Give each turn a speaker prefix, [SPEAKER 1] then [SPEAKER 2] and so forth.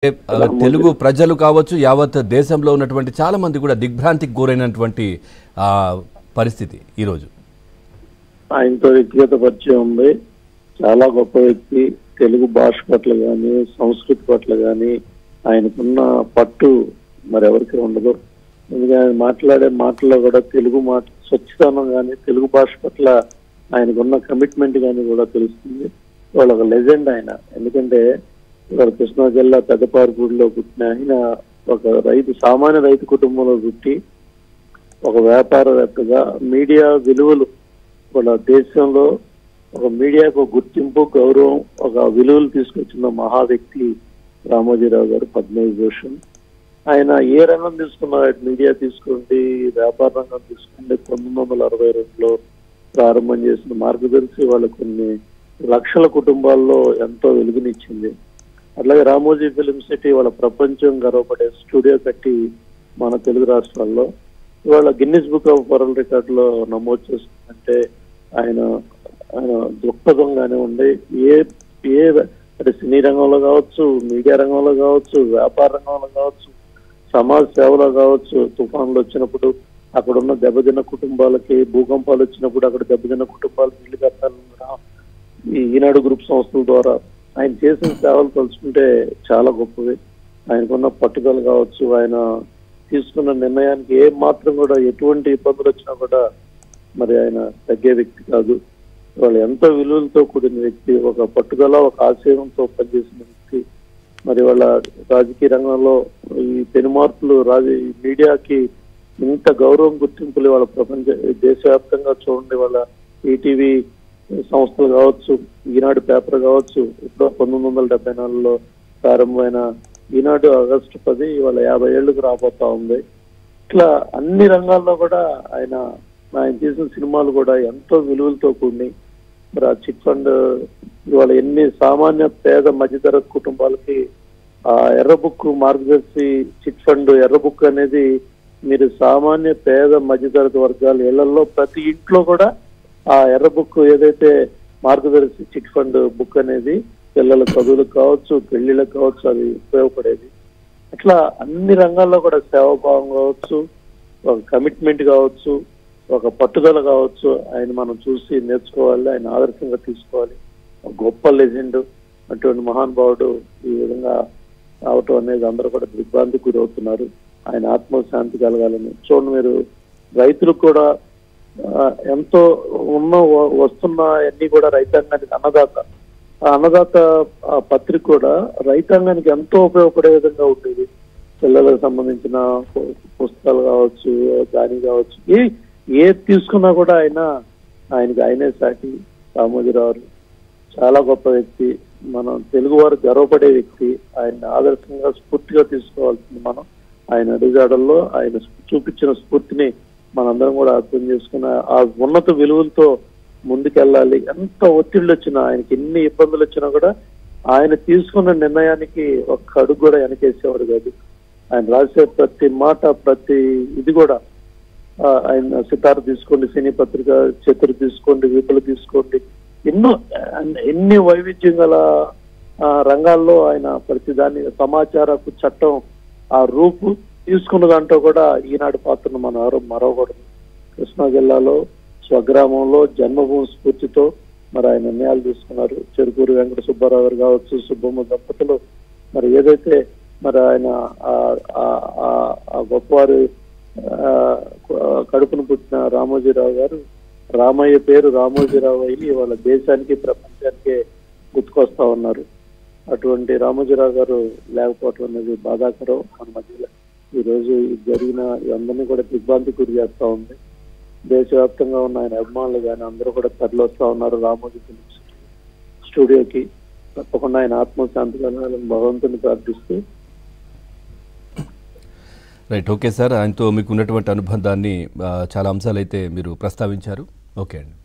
[SPEAKER 1] తెలుగు ప్రజలు కావచ్చు, యావత్ దేశంలో ఉన్నటువంటి చాలా మంది కూడా దిగ్భ్రాంతికి గురైనటువంటి పరిస్థితి ఈరోజు.
[SPEAKER 2] ఆయనతో వ్యక్తిగత పరిచయం ఉంది. చాలా గొప్ప వ్యక్తి. తెలుగు భాష పట్ల కానీ, సంస్కృతి పట్ల కానీ ఆయనకున్న పట్టు మరి ఎవరికి ఉండదు. ఎందుకంటే ఆయన మాట్లాడే మాటల్లో కూడా తెలుగు మాట స్వచ్ఛతనం కానీ, తెలుగు భాష పట్ల ఆయనకున్న కమిట్మెంట్ కానీ కూడా తెలుస్తుంది. వాళ్ళ ఒక లెజెండ్ ఆయన. ఎందుకంటే ఇవాళ కృష్ణా జిల్లా పెద్దపారుగూడిలో పుట్టిన ఆయన ఒక సామాన్య రైతు కుటుంబంలో పుట్టి ఒక వ్యాపారవేత్తగా మీడియా విలువలు వాళ్ళ దేశంలో ఒక మీడియాకు గుర్తింపు, గౌరవం, ఒక విలువలు తీసుకొచ్చిన మహా వ్యక్తి రామోజీరావు గారు, పద్మవిభూషణ్. ఆయన ఏ రంగం తీసుకున్నారు, మీడియా తీసుకోండి, వ్యాపార రంగం తీసుకోండి, 1962లో ప్రారంభం చేసిన మార్గదర్శి వాళ్ళ కొన్ని లక్షల కుటుంబాల్లో ఎంతో వెలుగునిచ్చింది. అట్లాగే రామోజీ ఫిలిం సిటీ వాళ్ళ ప్రపంచం గర్వపడే స్టూడియో కట్టి మన తెలుగు రాష్ట్రాల్లో ఇవాళ గిన్నిస్ బుక్ ఆఫ్ వరల్డ్ రికార్డులో నమోదు చేస్తుందంటే ఆయన దృక్పథంగానే ఉండి అంటే సినీ రంగంలో కావచ్చు, మీడియా రంగంలో కావచ్చు, వ్యాపార రంగంలో కావచ్చు, సమాజ సేవలో కావచ్చు, తుఫాన్లు వచ్చినప్పుడు అక్కడున్న దెబ్బతిన్న కుటుంబాలకి, భూకంపాలు వచ్చినప్పుడు అక్కడ దెబ్బతిన్న కుటుంబాలకు ఇల్లు కట్టాలన్నా ఈ ఈనాడు గ్రూప్ సంస్థల ద్వారా ఆయన చేసిన సేవలు తలుచుకుంటే చాలా గొప్పవి. ఆయనకున్న పట్టుదల కావచ్చు, ఆయన తీసుకున్న నిర్ణయానికి ఏ మాత్రం కూడా ఎటువంటి ఇబ్బందులు వచ్చినా కూడా మరి ఆయన తగ్గే వ్యక్తి కాదు. వాళ్ళు ఎంతో విలువలతో కూడిన వ్యక్తి, ఒక పట్టుదల, ఒక ఆశయంతో పనిచేసిన వ్యక్తి. మరి వాళ్ళ రాజకీయ రంగంలో ఈ పెనుమార్పులు మీడియాకి ఇంత గౌరవం, గుర్తింపులు వాళ్ళ దేశవ్యాప్తంగా చూడండి. వాళ్ళ ఈటీవీ సంస్థలు కావచ్చు, ఈనాడు పేపర్ కావచ్చు, ఇప్పుడు 1974లో ప్రారంభమైన ఈనాడు ఆగస్టు 10 ఇవాళ 50 ఏళ్లకు రాబోతా ఉంది. ఇట్లా అన్ని రంగాల్లో కూడా ఆయన చేసిన సినిమాలు కూడా ఎంతో విలువలతో కూడి మరి ఆ చిట్ ఫండ్ ఇవాళ ఎన్ని సామాన్య పేద మధ్యతరగతి కుటుంబాలకి ఆ ఎర్ర బుక్ మార్గదర్శి చిట్ ఫండ్ ఎర్ర బుక్ అనేది మీరు సామాన్య పేద మధ్యతరగతి వర్గాల ఇళ్లలో ప్రతి ఇంట్లో కూడా ఆ ఎర్ర బుక్ ఏదైతే మార్గదర్శి చిట్ ఫండ్ బుక్ అనేది పిల్లల చదువులకు కావచ్చు, పెళ్లిళ్ళకు కావచ్చు, అది ఉపయోగపడేది. అట్లా అన్ని రంగాల్లో కూడా సేవాభావం కావచ్చు, ఒక కమిట్మెంట్ కావచ్చు, ఒక పట్టుదల కావచ్చు, ఆయన మనం చూసి నేర్చుకోవాలి, ఆయన ఆదర్శంగా తీసుకోవాలి. గొప్ప లెజెండ్, అటువంటి మహానుభావుడు ఈ విధంగా అవటం అనేది అందరూ కూడా దిగ్భ్రాంతికి గురవుతున్నారు. ఆయన ఆత్మశాంతి కలగాలని చూడండి. మీరు రైతులకు కూడా ఎంతో వస్తున్న అన్ని కూడా రైతాంగానికి అన్నదాత పత్రిక కూడా రైతాంగానికి ఎంతో ఉపయోగపడే విధంగా ఉండేది. పిల్లలకు సంబంధించిన పుస్తకాలు కావచ్చు, దాని కావచ్చు, ఏది తీసుకున్నా కూడా ఆయనే సాటి. రామోజీరావు చాలా గొప్ప వ్యక్తి, మనం తెలుగువారు గర్వపడే వ్యక్తి. ఆయన ఆదర్శంగా స్ఫూర్తిగా తీసుకోవాల్సింది మనం. ఆయన అడుగుజాడల్లో ఆయన చూపించిన స్ఫూర్తిని మనందరం కూడా అర్థం చేసుకున్న ఆ ఉన్నత విలువలతో ముందుకెళ్ళాలి. ఎంత ఒత్తిళ్ళు వచ్చినా, ఆయనకి ఎన్ని ఇబ్బందులు వచ్చినా కూడా ఆయన తీసుకున్న నిర్ణయానికి ఒక్క అడుగు కూడా వెనకేసేవాడు కాదు. ఆయన రాసే ప్రతి మాట, ప్రతి ఇది కూడా ఆయన సితారు తీసుకోండి, సినీ పత్రిక, చతురు తీసుకోండి, విపులు తీసుకోండి, ఎన్ని వైవిధ్యం గల రంగాల్లో ఆయన ప్రతిదాన్ని సమాచారపు చట్టం ఆ రూపు తీసుకున్న దాంట్లో కూడా ఈనాడు పాత్రను మనం ఎవరు మరవకూడదు. కృష్ణా జిల్లాలో స్వగ్రామంలో జన్మభూమి స్ఫూర్తితో మరి ఆయన నిర్ణయాలు తీసుకున్నారు. చెరుకూరు వెంకట సుబ్బారావు గారు కావచ్చు, సుబ్బమ్మ దంపతులు మరి ఏదైతే మరి ఆయన ఆ గొప్పవారి కడుపును పుట్టిన రామోజీరావు గారు, రామయ్య పేరు రామోజీరావు అయ్యి వాళ్ళ దేశానికి, ప్రపంచానికే గుర్తుకొస్తా ఉన్నారు. అటువంటి రామోజీరావు గారు లేకపోవటం అనేది బాధాకరం. మన మధ్యలో ఈ రోజు జరిగిన అందరినీ కూడా దిగ్భ్రాంతికి గురి చేస్తా ఉంది. దేశవ్యాప్తంగా ఉన్న ఆయన అభిమానులు కానీ అందరూ కూడా తరలివస్తా ఉన్నారు రామోజీ ఫిలిం స్టూడియోకి. తప్పకుండా ఆయన ఆత్మశాంతి కలగాలని భగవంతుని ప్రార్థిస్తూ.
[SPEAKER 1] Right, okay sir. ఆయనతో మీకు ఉన్నటువంటి అనుబంధాన్ని చాలా అంశాలు అయితే మీరు ప్రస్తావించారు. ఓకే అండి.